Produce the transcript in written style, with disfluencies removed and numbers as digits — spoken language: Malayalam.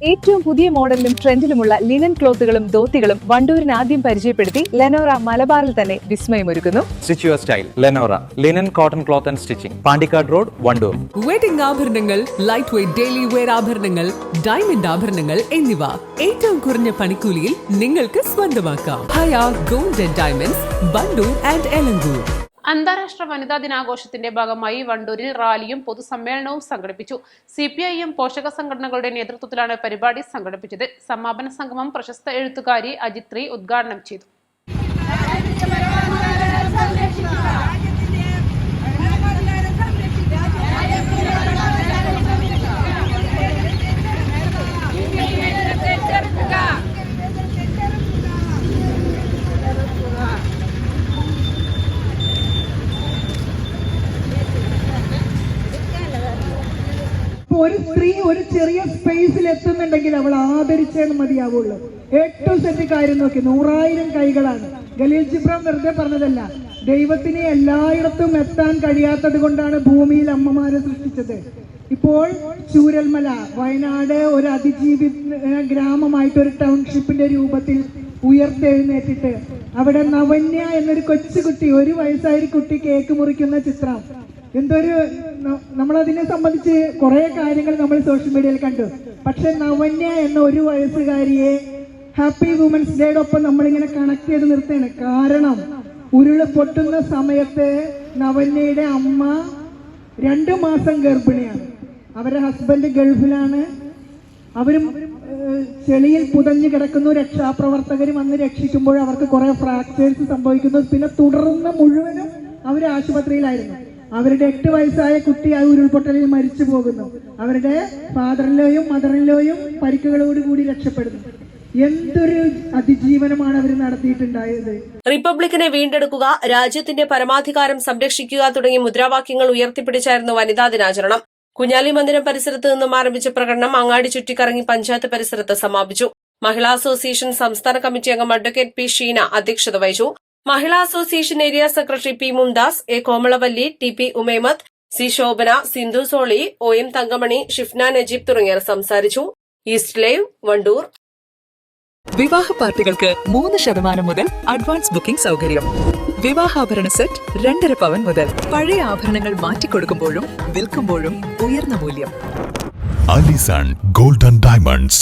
ഏറ്റവും പുതിയ മോഡലിലും ട്രെൻഡിലുമുള്ള ലിനൻ ക്ലോത്തുകളും ധോത്തികളും വണ്ടൂരിന് ആദ്യം പരിചയപ്പെടുത്തി ലെനോറ മലബാറിൽ തന്നെ വിസ്മയമൊരുക്കുന്നു. Stitch your style Lenora linen cotton cloth and stitching, Pandikkad road, Wandoor. Wedding ആഭരണങ്ങൾ, ലൈറ്റ് വെയ്റ്റ് ഡെയിലി വെയർ ആഭരണങ്ങൾ, ഡയമണ്ട് ആഭരണങ്ങൾ എന്നിവ ഏറ്റവും കുറഞ്ഞ പണിക്കൂലിയിൽ നിങ്ങൾക്ക് സ്വന്തമാക്കാം. Haya gold and diamonds, Wandoor and Elankur. അന്താരാഷ്ട്ര വനിതാ ദിനാഘോഷത്തിന്റെ ഭാഗമായി വണ്ടൂരിൽ റാലിയും പൊതുസമ്മേളനവും സംഘടിപ്പിച്ചു. CPIM പോഷക സംഘടനകളുടെ നേതൃത്വത്തിലാണ് പരിപാടി സംഘടിപ്പിച്ചത്. സമാപന സംഗമം പ്രശസ്ത എഴുത്തുകാരി അജിത്രി ഉദ്ഘാടനം ചെയ്തു. ഒരു സ്ത്രീ ഒരു ചെറിയ സ്പേസിൽ എത്തുന്നുണ്ടെങ്കിൽ അവൾ ആദരിച്ചേന്ന് മതിയാവുള്ളൂ. ഏറ്റവും സെറ്റ് കാര്യം നോക്കി, 100,000 കൈകളാണ്. ഖലീൽ ജിബ്രാൻ വെറുതെ പറഞ്ഞതല്ല. ദൈവത്തിന് എല്ലായിടത്തും എത്താൻ കഴിയാത്തത് കൊണ്ടാണ് ഭൂമിയിൽ അമ്മമാരെ സൃഷ്ടിച്ചത്. ഇപ്പോൾ ചൂരൽമല വയനാട് ഒരു അതിജീവി ഗ്രാമമായിട്ട് ഒരു ടൗൺഷിപ്പിന്റെ രൂപത്തിൽ ഉയർത്തെഴുന്നേറ്റിട്ട് അവിടെ നവന്യ എന്നൊരു കൊച്ചുകുട്ടി, 1 വയസ്സായ കുട്ടി കേക്ക് മുറിക്കുന്ന ചിത്രം. എന്തൊരു, നമ്മളതിനെ സംബന്ധിച്ച് കുറെ കാര്യങ്ങൾ നമ്മൾ സോഷ്യൽ മീഡിയയിൽ കണ്ടു. പക്ഷെ നവന്യ എന്ന 1 വയസ്സുകാരിയെ ഹാപ്പി വുമൻസ് ഡേയുടെ ഒപ്പം നമ്മളിങ്ങനെ കണക്ട് ചെയ്ത് നിർത്തുകയാണ്. കാരണം ഉരുള് പൊട്ടുന്ന സമയത്ത് നവന്യയുടെ അമ്മ 2 മാസം ഗർഭിണിയാണ്. അവരുടെ ഹസ്ബൻഡ് ഗൾഫിലാണ്. അവരും ചെളിയിൽ പുതഞ്ഞു കിടക്കുന്നു. രക്ഷാപ്രവർത്തകർ വന്ന് രക്ഷിക്കുമ്പോൾ അവർക്ക് കുറെ ഫ്രാക്ചേഴ്സ് സംഭവിക്കുന്നു. പിന്നെ തുടർന്ന് മുഴുവനും അവർ ആശുപത്രിയിലായിരുന്നു. അവരുടെ 8 വയസ്സായ കുട്ടി ആ ഉരുൾപൊട്ടലിൽ മരിച്ചു പോകുന്നു. അവരുടെ ഫാദറിലോയും മദറിലോയും പരിക്കുകളോടുകൂടി രക്ഷപ്പെടുന്നു. എന്തൊരു അതിജീവനമാണ് അവർ നടത്തിയിട്ടുണ്ടായത്. റിപ്പബ്ലിക്കിനെ വീണ്ടെടുക്കുക, രാജ്യത്തിന്റെ പരമാധികാരം സംരക്ഷിക്കുക തുടങ്ങിയ മുദ്രാവാക്യങ്ങൾ ഉയർത്തിപ്പിടിച്ചായിരുന്നു വനിതാ ദിനാചരണം. കുഞ്ഞാലി മന്ദിരം പരിസരത്ത് നിന്നും ആരംഭിച്ച പ്രകടനം അങ്ങാടി ചുറ്റിക്കറങ്ങി പഞ്ചായത്ത് പരിസരത്ത് സമാപിച്ചു. മഹിളാ അസോസിയേഷൻ സംസ്ഥാന കമ്മിറ്റി അംഗം അഡ്വക്കേറ്റ് പി ഷീന അധ്യക്ഷത വഹിച്ചു. Mahila association area secretary P Mumtaz, A Komalavalli, TP Umaimath, C Shobhana, Sindhu Soly, OM Thankamani, Shifna Najeeb തുടങ്ങിയവർ സംസാരിച്ചു. East live, Wandoor. വിവാഹ പാർട്ടികൾക്ക് 3% മുതൽ അഡ്വാൻസ് ബുക്കിംഗ് സൗകര്യം. വിവാഹാഭരണ സെറ്റ് 2.5 പവൻ മുതൽ. പഴയ ആഭരണങ്ങൾ മാറ്റിക്കൊടുക്കുമ്പോഴും വിൽക്കുമ്പോഴും ഉയർന്ന മൂല്യം. Allison gold and diamonds.